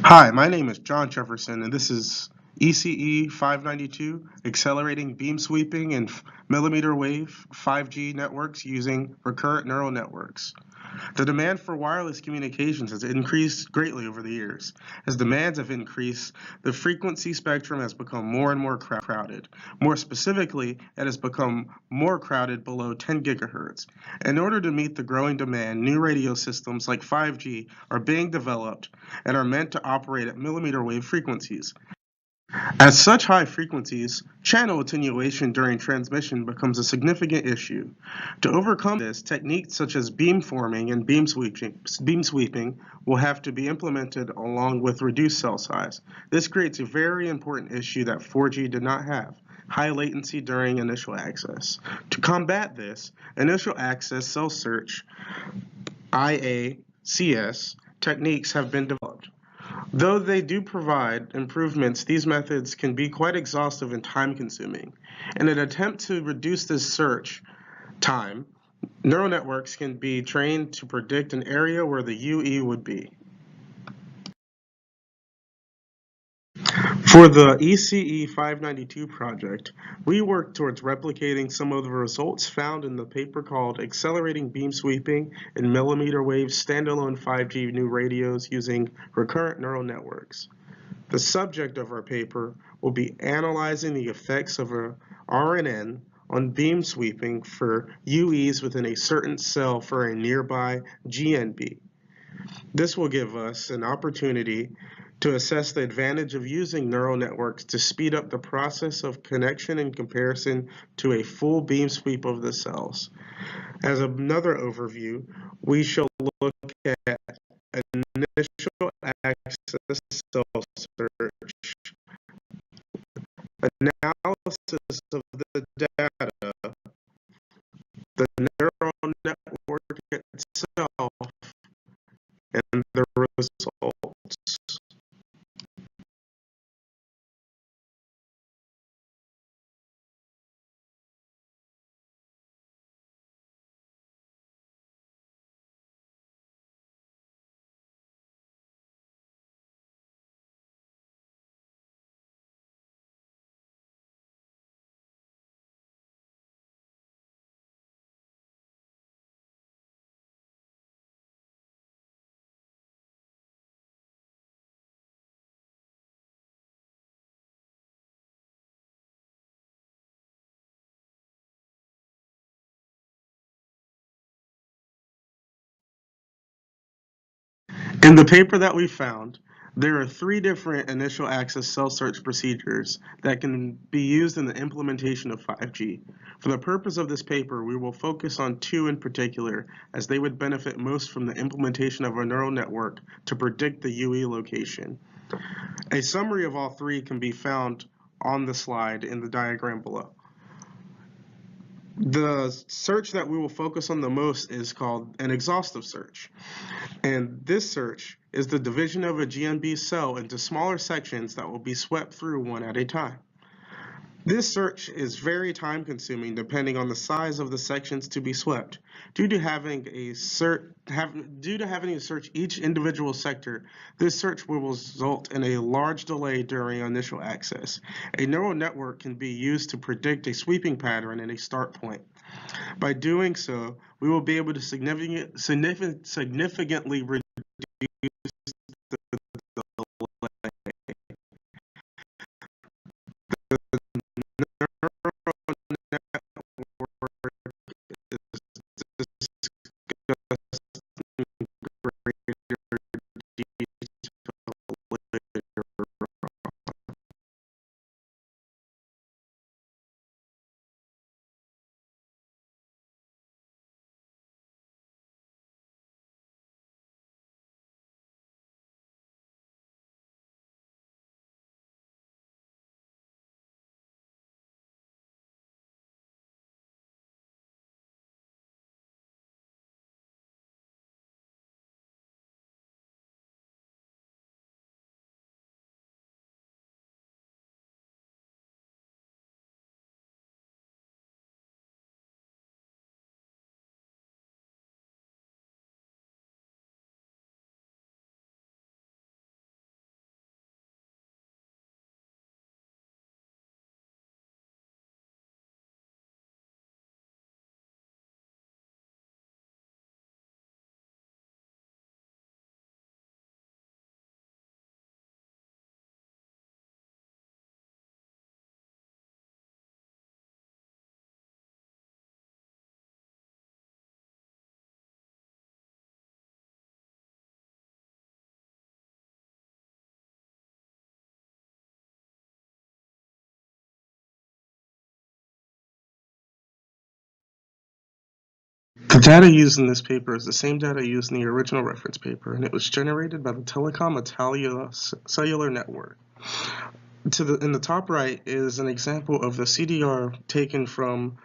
Hi, my name is John Jefferson, and this is ECE592, Accelerating Beamsweeping and mmWave 5G networks using recurrent neural networks. The demand for wireless communications has increased greatly over the years. As demands have increased, the frequency spectrum has become more and more crowded. More specifically, it has become more crowded below 10 gigahertz. In order to meet the growing demand, new radio systems like 5G are being developed and are meant to operate at millimeter wave frequencies. At such high frequencies, channel attenuation during transmission becomes a significant issue. To overcome this, techniques such as beamforming and beam sweeping will have to be implemented along with reduced cell size. This creates a very important issue that 4G did not have: high latency during initial access. To combat this, initial access cell search IACS techniques have been developed. Though they do provide improvements, these methods can be quite exhaustive and time-consuming. In an attempt to reduce this search time, neural networks can be trained to predict an area where the UE would be. For the ECE592 project, we worked towards replicating some of the results found in the paper called Accelerating Beamsweeping and mmWave Standalone 5G New Radios Using Recurrent Neural Networks. The subject of our paper will be analyzing the effects of a RNN on beam sweeping for UEs within a certain cell for a nearby GNB. This will give us an opportunity to assess the advantage of using neural networks to speed up the process of connection in comparison to a full beam sweep of the cells. As another overview, we shall look at initial access cell search, analysis of the data, the neural network itself, and the results. In the paper that we found, there are 3 different initial access cell search procedures that can be used in the implementation of 5G. For the purpose of this paper, we will focus on 2 in particular, as they would benefit most from the implementation of a neural network to predict the UE location. A summary of all 3 can be found on the slide in the diagram below. The search that we will focus on the most is called an exhaustive search. And this search is the division of a GNB cell into smaller sections that will be swept through one at a time. This search is very time consuming depending on the size of the sections to be swept. Due to having to search each individual sector, this search will result in a large delay during initial access. A neural network can be used to predict a sweeping pattern and a start point. By doing so, we will be able to significantly reduce data used in this paper is the same data used in the original reference paper, and it was generated by the Telecom Italia cellular network. In the top right is an example of the CDR taken from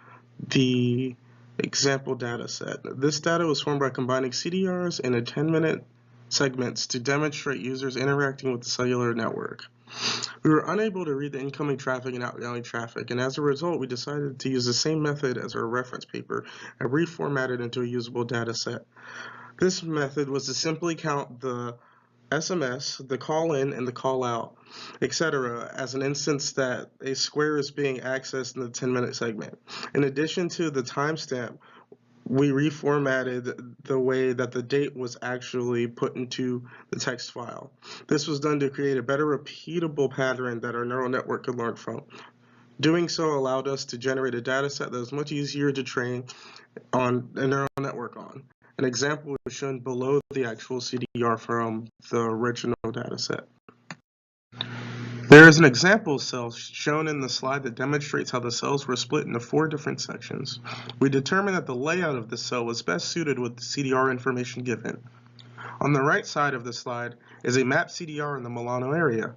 the example data set. This data was formed by combining CDRs in 10-minute segments to demonstrate users interacting with the cellular network. We were unable to read the incoming traffic and outgoing traffic, and as a result, we decided to use the same method as our reference paper and reformat it into a usable data set. This method was to simply count the SMS, the call in, and the call out, etc., as an instance that a square is being accessed in the 10-minute segment. In addition to the timestamp, we reformatted the way that the date was actually put into the text file. This was done to create a better repeatable pattern that our neural network could learn from. Doing so allowed us to generate a data set that was much easier to train on a neural network on. An example is shown below the actual CDR from the original data set. There is an example cell shown in the slide that demonstrates how the cells were split into 4 different sections. We determined that the layout of the cell was best suited with the CDR information given. On the right side of the slide is a mapped CDR in the Milano area.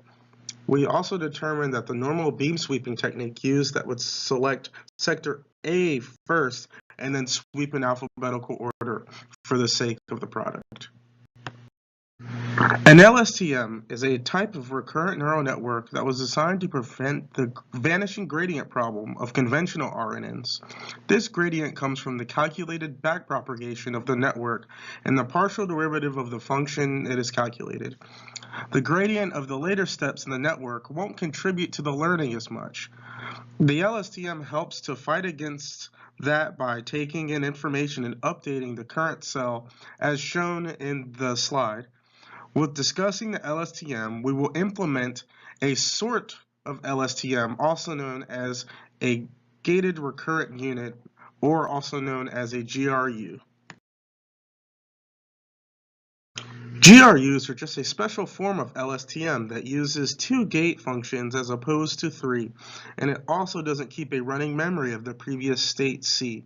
We also determined that the normal beam sweeping technique used that would select sector A first and then sweep in alphabetical order for the sake of the product. An LSTM is a type of recurrent neural network that was designed to prevent the vanishing gradient problem of conventional RNNs. This gradient comes from the calculated backpropagation of the network and the partial derivative of the function it is calculated. The gradient of the later steps in the network won't contribute to the learning as much. The LSTM helps to fight against that by taking in information and updating the current cell as shown in the slide. With discussing the LSTM, we will implement a sort of LSTM, also known as a gated recurrent unit, or also known as a GRU. GRUs are just a special form of LSTM that uses 2 gate functions as opposed to 3, and it also doesn't keep a running memory of the previous state C.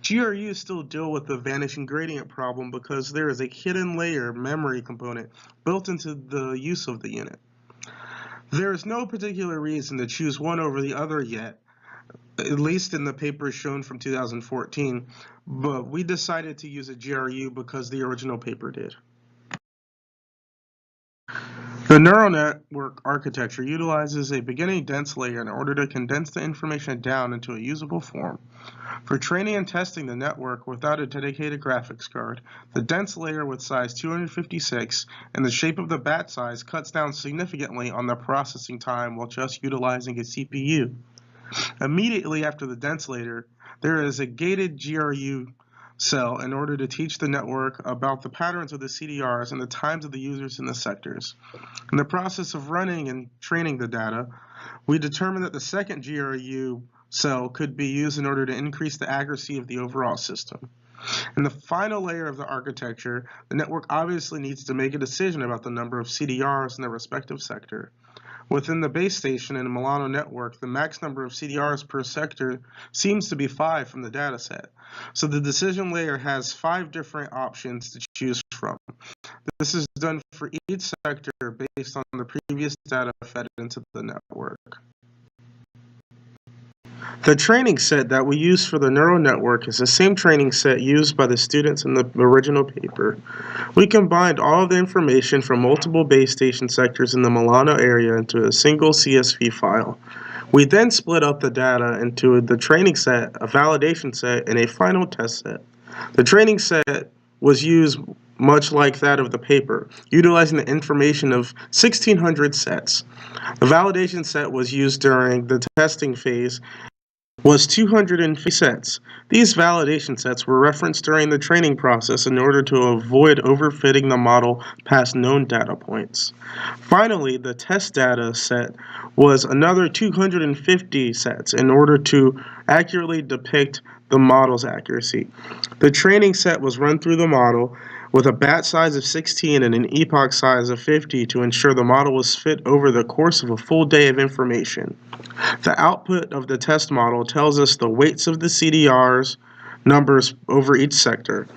GRUs still deal with the vanishing gradient problem because there is a hidden layer memory component built into the use of the unit. There is no particular reason to choose one over the other yet, at least in the paper shown from 2014, but we decided to use a GRU because the original paper did. The neural network architecture utilizes a beginning dense layer in order to condense the information down into a usable form. For training and testing the network without a dedicated graphics card, the dense layer with size 256 and the shape of the bat size cuts down significantly on the processing time while just utilizing a CPU. Immediately after the dense layer, there is a gated GRU cell in order to teach the network about the patterns of the CDRs and the times of the users in the sectors. In the process of running and training the data, we determined that the second GRU cell could be used in order to increase the accuracy of the overall system. In the final layer of the architecture, the network obviously needs to make a decision about the number of CDRs in the respective sector. Within the base station in the Milano network, the max number of CDRs per sector seems to be 5 from the dataset. So the decision layer has 5 different options to choose from. This is done for each sector based on the previous data fed into the network. The training set that we use for the neural network is the same training set used by the students in the original paper. We combined all of the information from multiple base station sectors in the Milano area into a single CSV file. We then split up the data into the training set, a validation set, and a final test set. The training set was used much like that of the paper, utilizing the information of 1,600 sets. The validation set was used during the testing phase was 250 sets. These validation sets were referenced during the training process in order to avoid overfitting the model past known data points. Finally, the test data set was another 250 sets in order to accurately depict the model's accuracy. The training set was run through the model with a bat size of 16 and an epoch size of 50 to ensure the model was fit over the course of a full day of information. The output of the test model tells us the weights of the CDRs, numbers over each sector.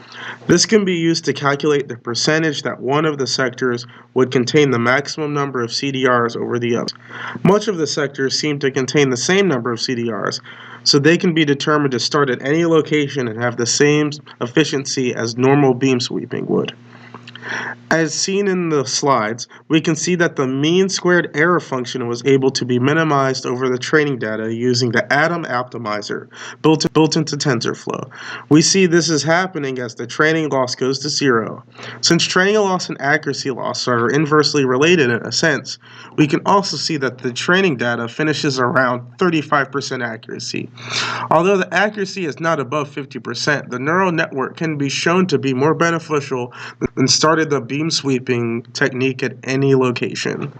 This can be used to calculate the percentage that one of the sectors would contain the maximum number of CDRs over the other. Much of the sectors seem to contain the same number of CDRs, so they can be determined to start at any location and have the same efficiency as normal beam sweeping would. As seen in the slides, we can see that the mean squared error function was able to be minimized over the training data using the Atom optimizer built into TensorFlow. We see this is happening as the training loss goes to 0. Since training loss and accuracy loss are inversely related in a sense, we can also see that the training data finishes around 35% accuracy. Although the accuracy is not above 50%, the neural network can be shown to be more beneficial than starting the beam sweeping technique at any location.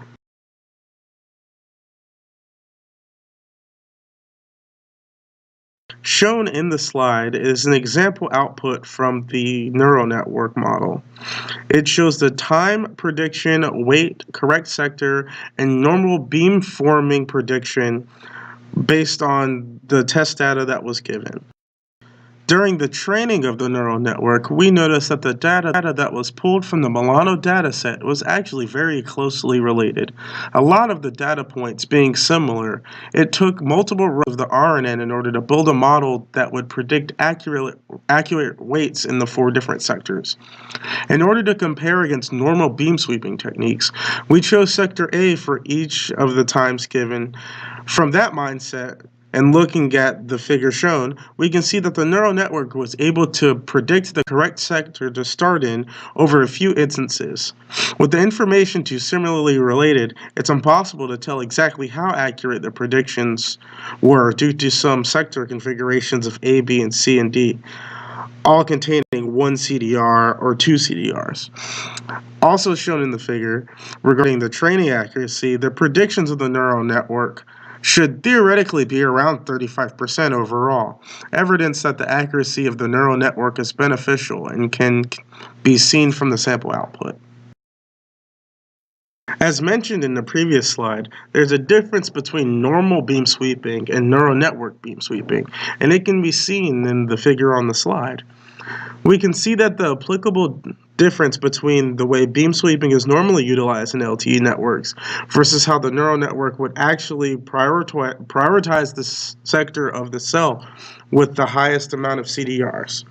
Shown in the slide is an example output from the neural network model. It shows the time prediction, weight, correct sector, and normal beam forming prediction based on the test data that was given. During the training of the neural network, we noticed that the data that was pulled from the Milano dataset was actually very closely related. A lot of the data points being similar, it took multiple rows of the RNN in order to build a model that would predict accurate weights in the 4 different sectors. In order to compare against normal beam sweeping techniques, we chose sector A for each of the times given. From that mindset, and looking at the figure shown, we can see that the neural network was able to predict the correct sector to start in over a few instances. With the information too similarly related, it's impossible to tell exactly how accurate the predictions were due to some sector configurations of A, B, and C, and D, all containing 1 CDR or 2 CDRs. Also shown in the figure, regarding the training accuracy, the predictions of the neural network should theoretically be around 35% overall, evidence that the accuracy of the neural network is beneficial and can be seen from the sample output. As mentioned in the previous slide, there's a difference between normal beam sweeping and neural network beam sweeping, and it can be seen in the figure on the slide. We can see that the applicable difference between the way beam sweeping is normally utilized in LTE networks versus how the neural network would actually prioritize the sector of the cell with the highest amount of CDRs.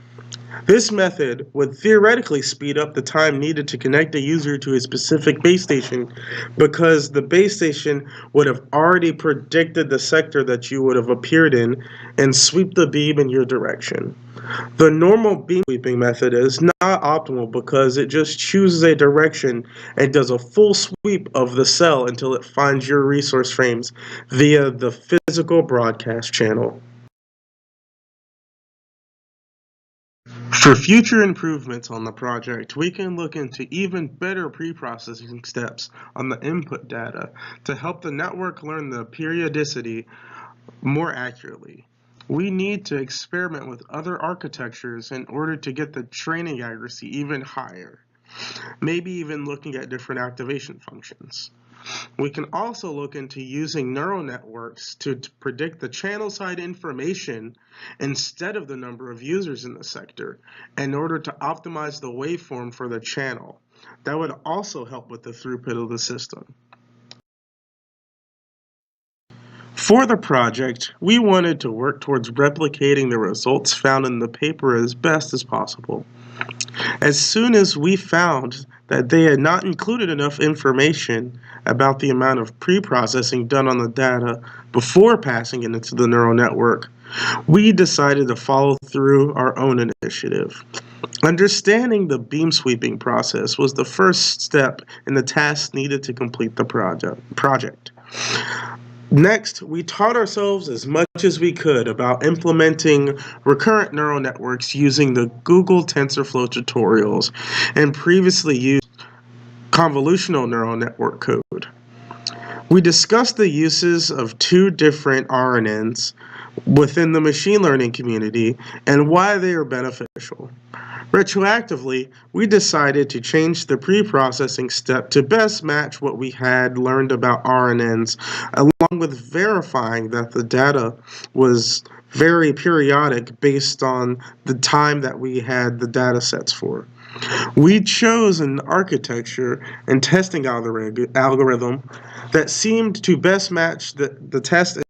This method would theoretically speed up the time needed to connect a user to a specific base station because the base station would have already predicted the sector that you would have appeared in and sweep the beam in your direction. The normal beam sweeping method is not optimal because it just chooses a direction and does a full sweep of the cell until it finds your resource frames via the physical broadcast channel. For future improvements on the project, we can look into even better pre-processing steps on the input data to help the network learn the periodicity more accurately. We need to experiment with other architectures in order to get the training accuracy even higher, maybe even looking at different activation functions. We can also look into using neural networks to predict the channel side information instead of the number of users in the sector in order to optimize the waveform for the channel. That would also help with the throughput of the system. For the project, we wanted to work towards replicating the results found in the paper as best as possible. As soon as we found that they had not included enough information about the amount of pre-processing done on the data before passing it into the neural network, we decided to follow through our own initiative. Understanding the beam sweeping process was the first step in the task needed to complete the project. Next, we taught ourselves as much as we could about implementing recurrent neural networks using the Google TensorFlow tutorials and previously used convolutional neural network code. We discussed the uses of 2 different RNNs within the machine learning community and why they are beneficial. Retroactively, we decided to change the pre-processing step to best match what we had learned about RNNs, along with verifying that the data was very periodic based on the time that we had the data sets for. We chose an architecture and testing algorithm that seemed to best match the test